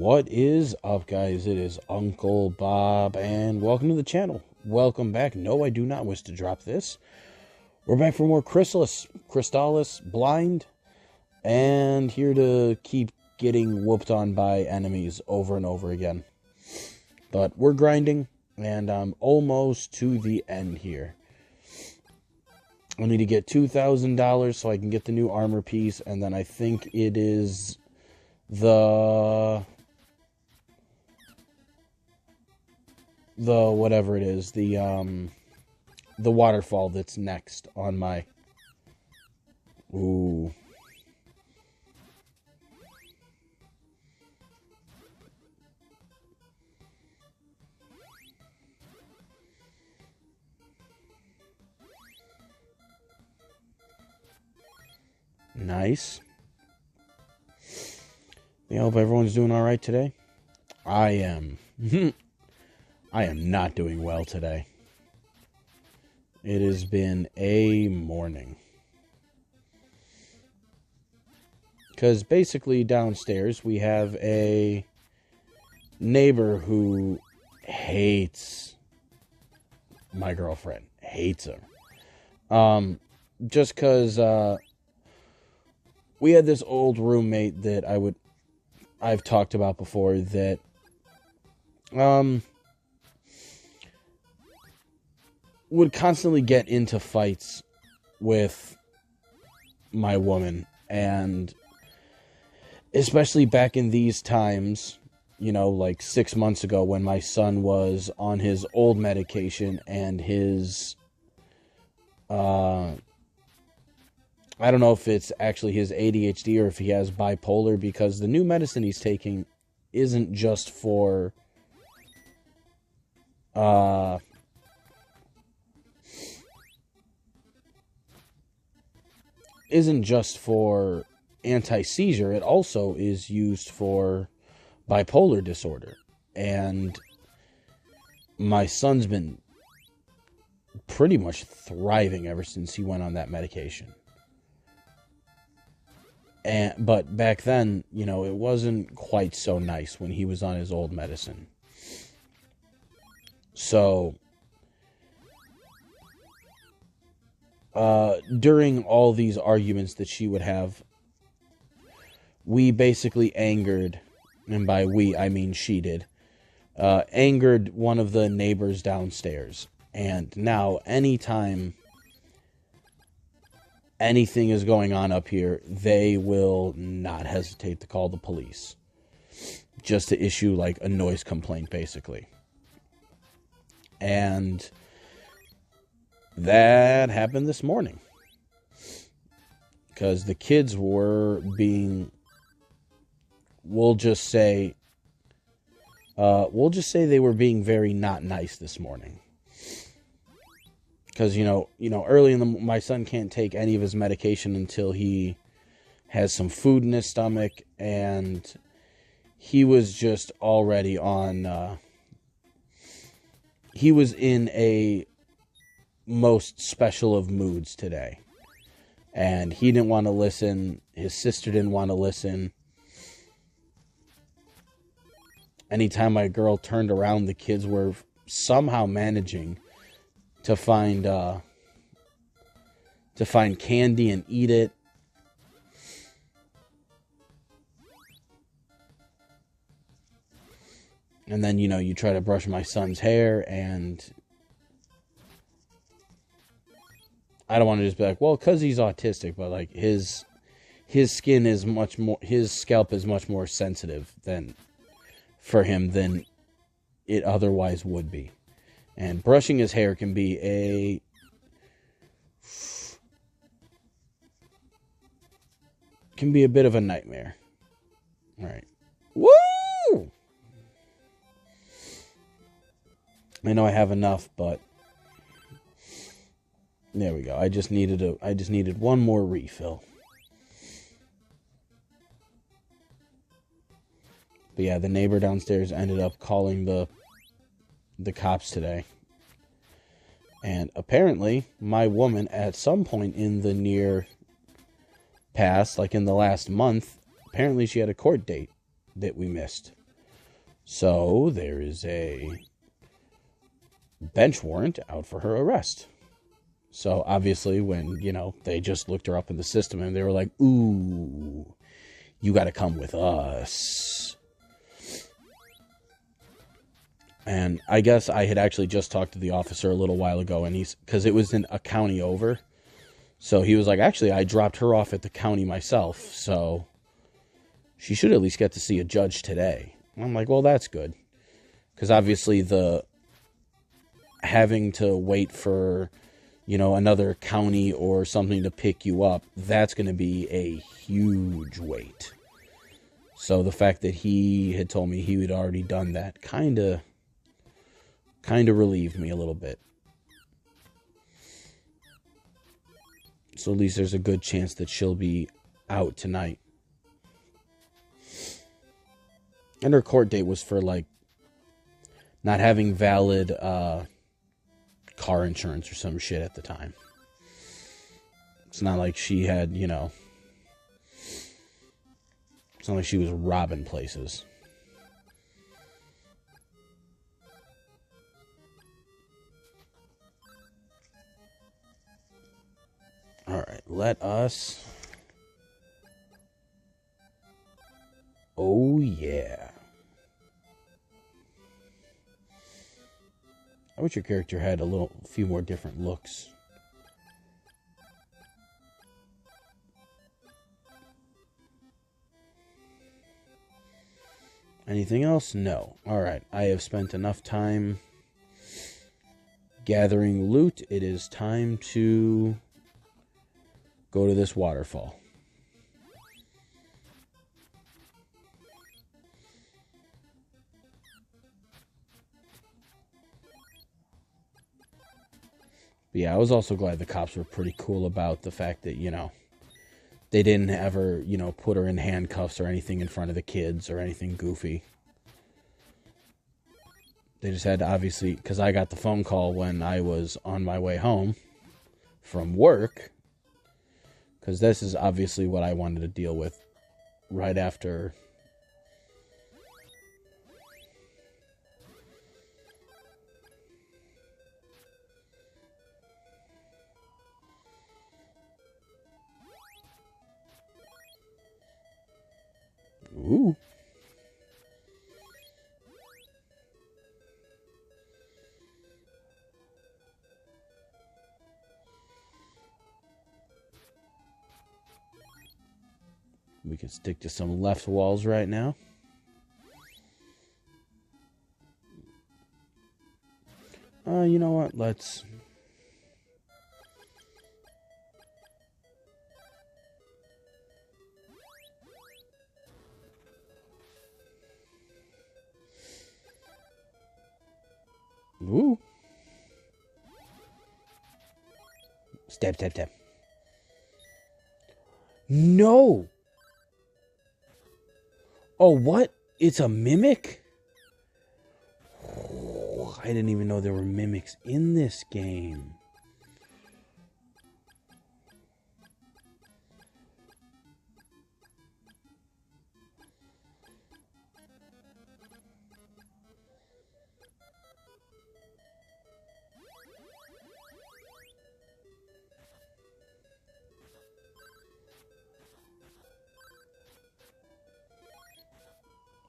What is up, guys? It is Uncle Bob, and welcome to the channel. Welcome back. No, I do not wish to drop this. We're back for more Crystalis, Blind, and here to keep getting whooped on by enemies over and over again. But we're grinding, and I'm almost to the end here. I need to get $2,000 so I can get the new armor piece, and then I think it is the whatever it is, the waterfall that's next on my... Ooh. Nice. I hope everyone's doing all right today. I am. I am not doing well today. It has been a morning. Because basically downstairs we have a neighbor who hates my girlfriend. Hates her. Just because we had this old roommate that I've talked about before that would constantly get into fights with my woman, and especially back in these times, you know, like 6 months ago when my son was on his old medication and his I don't know if it's actually his ADHD or if he has bipolar, because the new medicine he's taking isn't just for anti-seizure. It also is used for bipolar disorder. And my son's been pretty much thriving ever since he went on that medication. But back then, you know, it wasn't quite so nice when he was on his old medicine. So during all these arguments that she would have, we basically angered, and by we, I mean she did, angered one of the neighbors downstairs. And now, anytime anything is going on up here, they will not hesitate to call the police. Just to issue, like, a noise complaint, basically. And that happened this morning. Because the kids were being... We'll just say they were being very not nice this morning. Because, you know, early in my son can't take any of his medication until he has some food in his stomach, and he was just already on, he was in a most special of moods today. And he didn't want to listen. His sister didn't want to listen. Anytime my girl turned around, the kids were somehow managing to find candy and eat it. And then, you know, you try to brush my son's hair, and I don't want to just be like, well, because he's autistic, but like his skin is much more, his scalp is much more sensitive than it otherwise would be. And brushing his hair can be a bit of a nightmare. All right. Woo! I know I have enough, but there we go. I just needed one more refill. But yeah, the neighbor downstairs ended up calling the cops today. And apparently, my woman, at some point in the near past, like in the last month, apparently she had a court date that we missed. So there is a bench warrant out for her arrest. So obviously when, they just looked her up in the system and they were like, ooh, you got to come with us. And I guess I had actually just talked to the officer a little while ago, and because it was in a county over. So he was like, actually, I dropped her off at the county myself. So she should at least get to see a judge today. And I'm like, well, that's good. Because obviously having to wait for, another county or something to pick you up, that's going to be a huge wait. So the fact that he had told me he had already done that kind of relieved me a little bit. So at least there's a good chance that she'll be out tonight. And her court date was for, not having valid car insurance or some shit at the time. It's not like she had, it's not like she was robbing places. All right, let us... Oh, yeah. I wish your character had a few more different looks. Anything else? No. Alright, I have spent enough time gathering loot. It is time to go to this waterfall. But yeah, I was also glad the cops were pretty cool about the fact that, they didn't ever, put her in handcuffs or anything in front of the kids or anything goofy. They just had to, obviously, because I got the phone call when I was on my way home from work, because this is obviously what I wanted to deal with right after. Ooh. We can stick to some left walls right now. You know what? Let's... Ooh. Stab, stab, stab. No! Oh, what? It's a mimic? Oh, I didn't even know there were mimics in this game.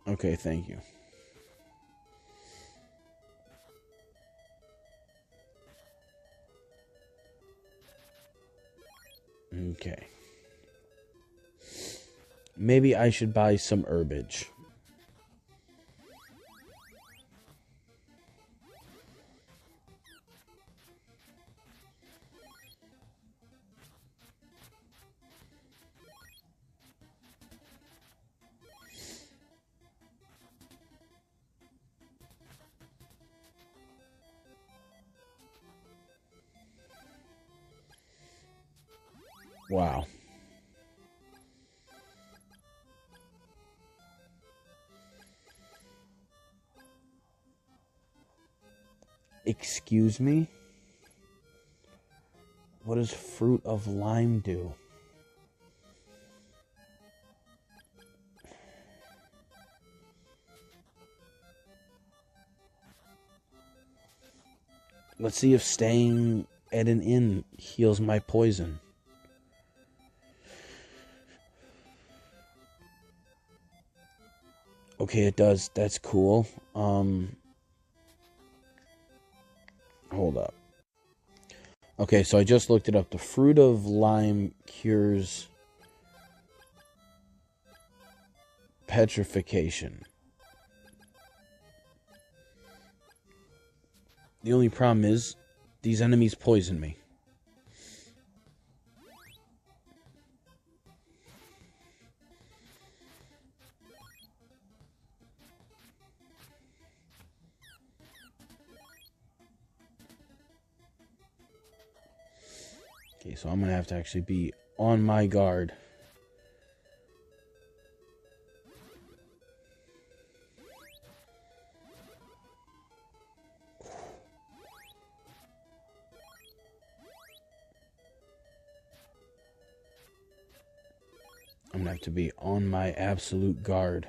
Okay, thank you. Okay. Maybe I should buy some herbage. Wow. Excuse me? What does fruit of lime do? Let's see if staying at an inn heals my poison. Okay, it does. That's cool. Hold up. Okay, so I just looked it up. The fruit of lime cures petrification. The only problem is these enemies poison me. Okay, so I'm going to have to actually be on my guard. I'm going to have to be on my absolute guard.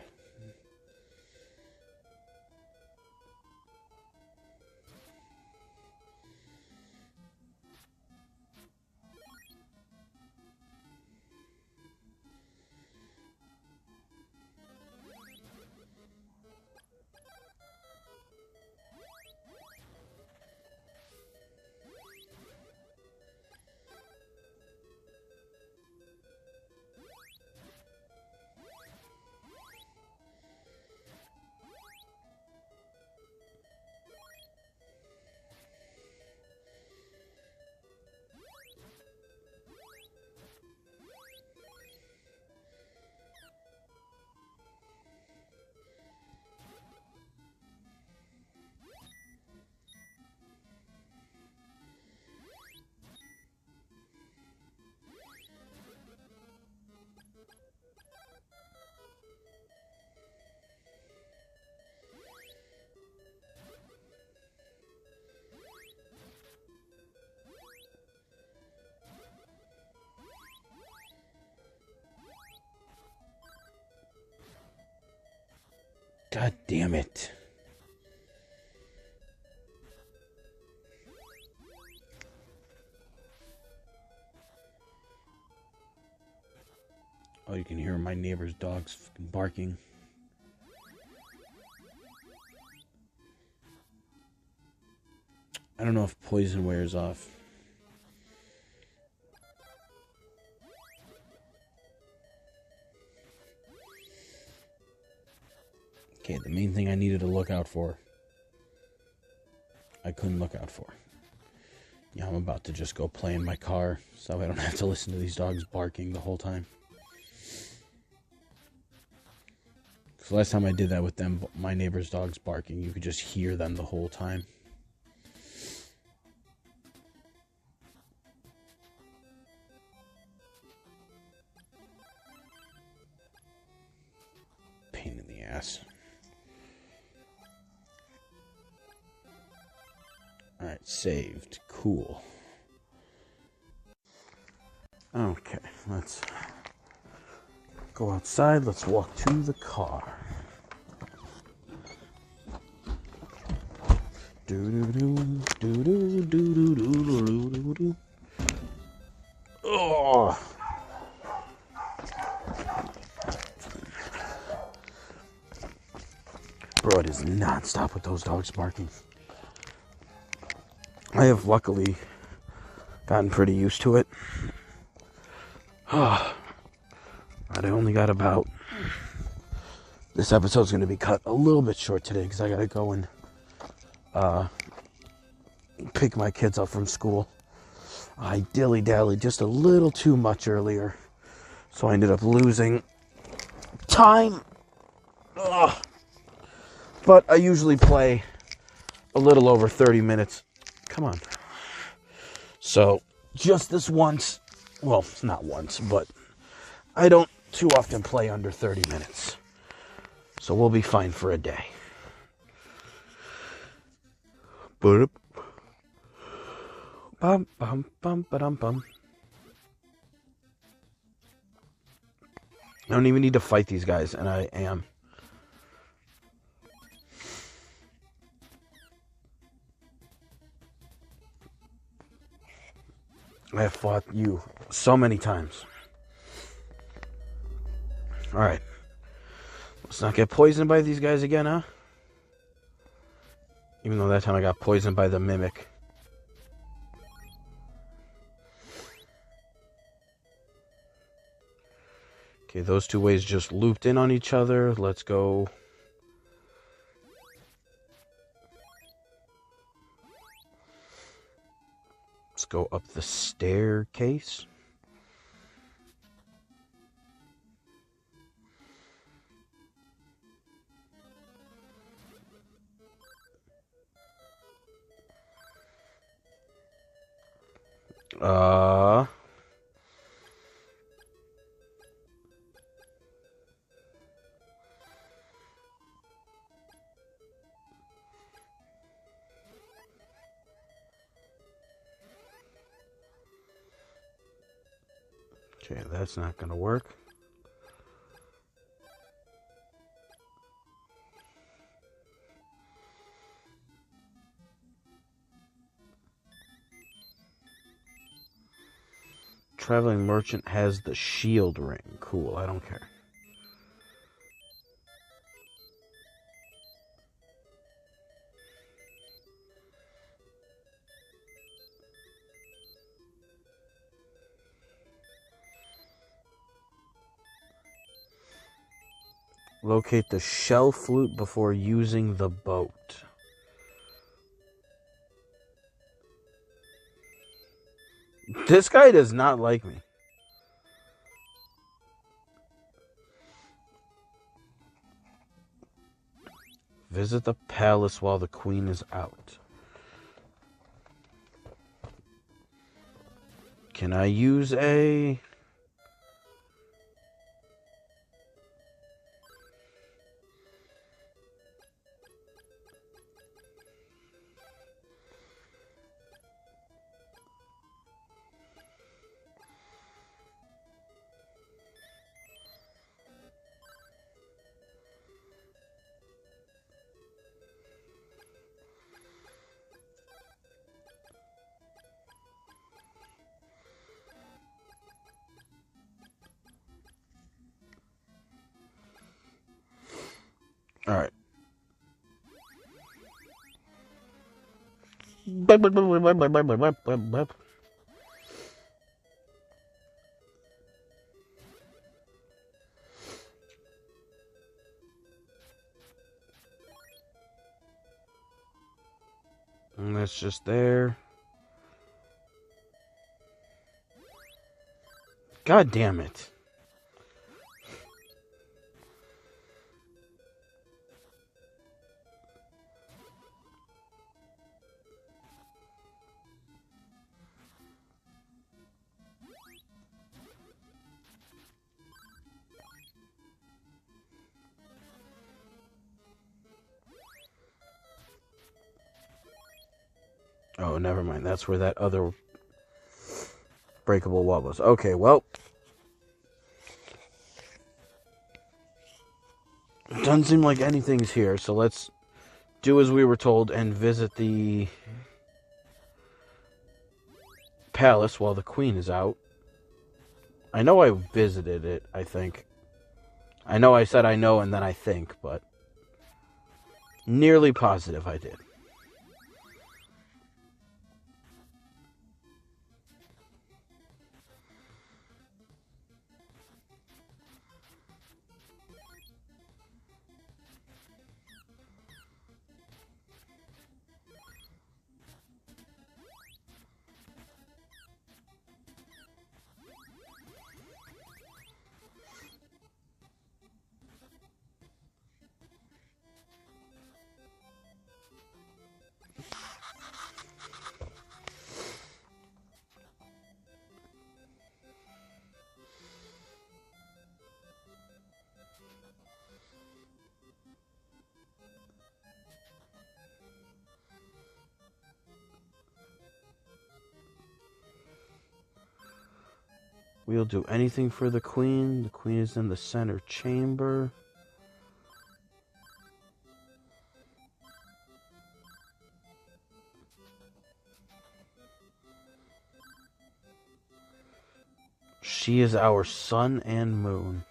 God damn it. Oh, you can hear my neighbor's dogs fucking barking. I don't know if poison wears off. Okay, the main thing I needed to look out for, I couldn't look out for. Yeah, I'm about to just go play in my car, so I don't have to listen to these dogs barking the whole time. Because last time I did that with them, my neighbor's dogs barking, you could just hear them the whole time. Pain in the ass. Alright, saved. Cool. Okay, let's go outside. Let's walk to the car. Oh. Bro, it is non-stop with those dogs barking. I have luckily gotten pretty used to it. But I only got about... This episode's going to be cut a little bit short today because I got to go and pick my kids up from school. I dilly-dallied just a little too much earlier, so I ended up losing time. But I usually play a little over 30 minutes. Come on. So, just this once, well, not once, but I don't too often play under 30 minutes. So we'll be fine for a day. Bum, bum, bum, ba-dum, bum. I don't even need to fight these guys, and I am. I have fought you so many times. Alright. Let's not get poisoned by these guys again, huh? Even though that time I got poisoned by the mimic. Okay, those two ways just looped in on each other. Let's go. Let's go up the staircase. Okay, that's not going to work. Traveling merchant has the shield ring. Cool, I don't care. Locate the shell flute before using the boat. This guy does not like me. Visit the palace while the queen is out. Can I use a... All right. And that's just there. God damn it. Oh, never mind. That's where that other breakable wall was. Okay, well. Doesn't seem like anything's here, so let's do as we were told and visit the palace while the queen is out. I know I visited it, I think. I know I said I know and then I think, but nearly positive I did. We'll do anything for the queen. The queen is in the center chamber. She is our sun and moon.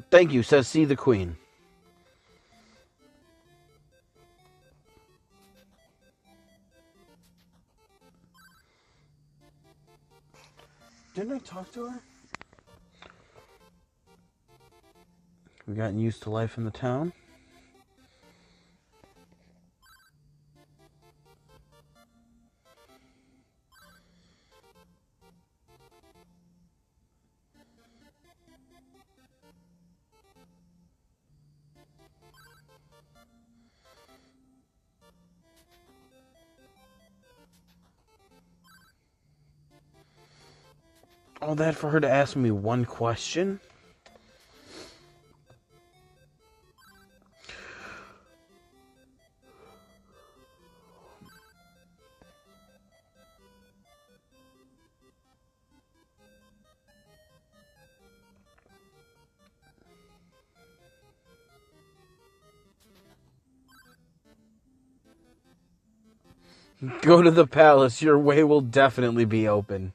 Thank you, says See the Queen. Didn't I talk to her? We've gotten used to life in the town. All that for her to ask me one question? Go to the palace. Your way will definitely be open.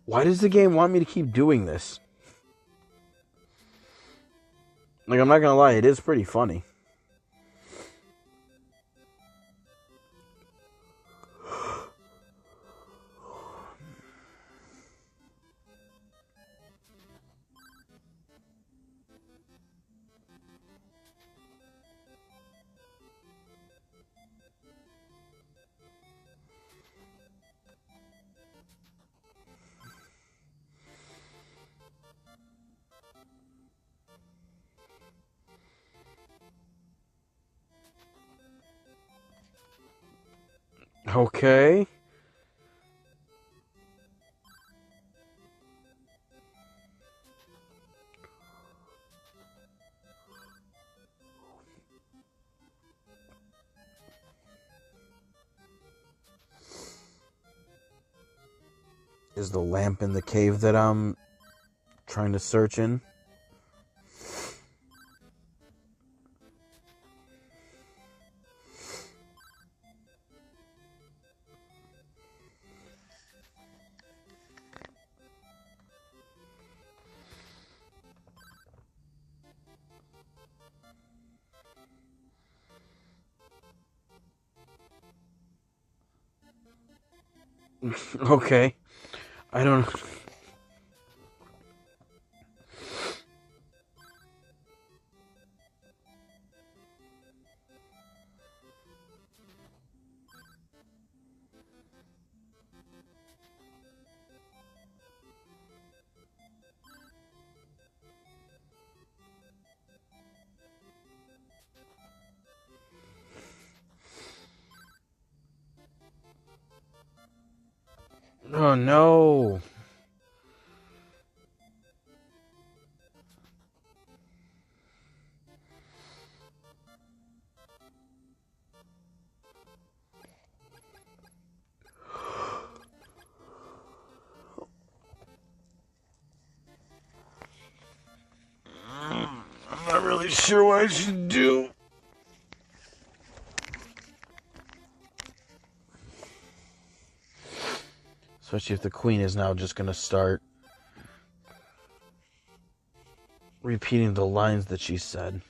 Why does the game want me to keep doing this? Like, I'm not gonna lie, it is pretty funny. Okay. Is the lamp in the cave that I'm trying to search in? Okay. I don't... Oh, no. I'm not really sure what I should do. Especially if the queen is now just going to start repeating the lines that she said.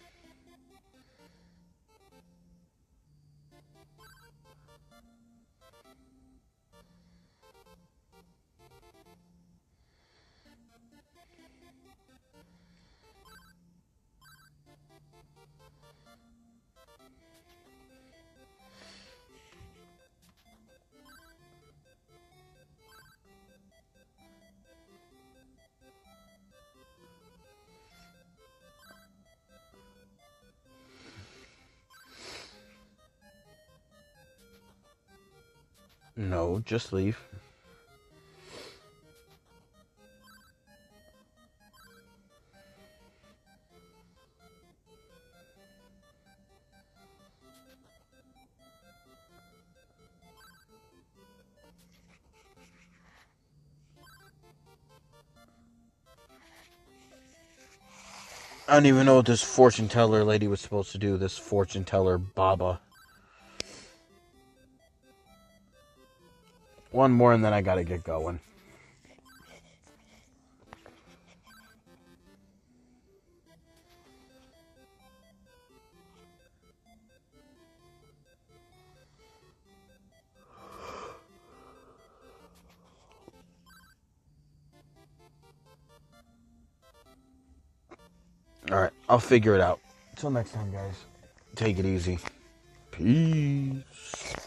No, just leave. I don't even know what this fortune teller lady was supposed to do. This fortune teller Baba. One more and then I gotta get going. Alright, I'll figure it out. Until next time, guys. Take it easy. Peace.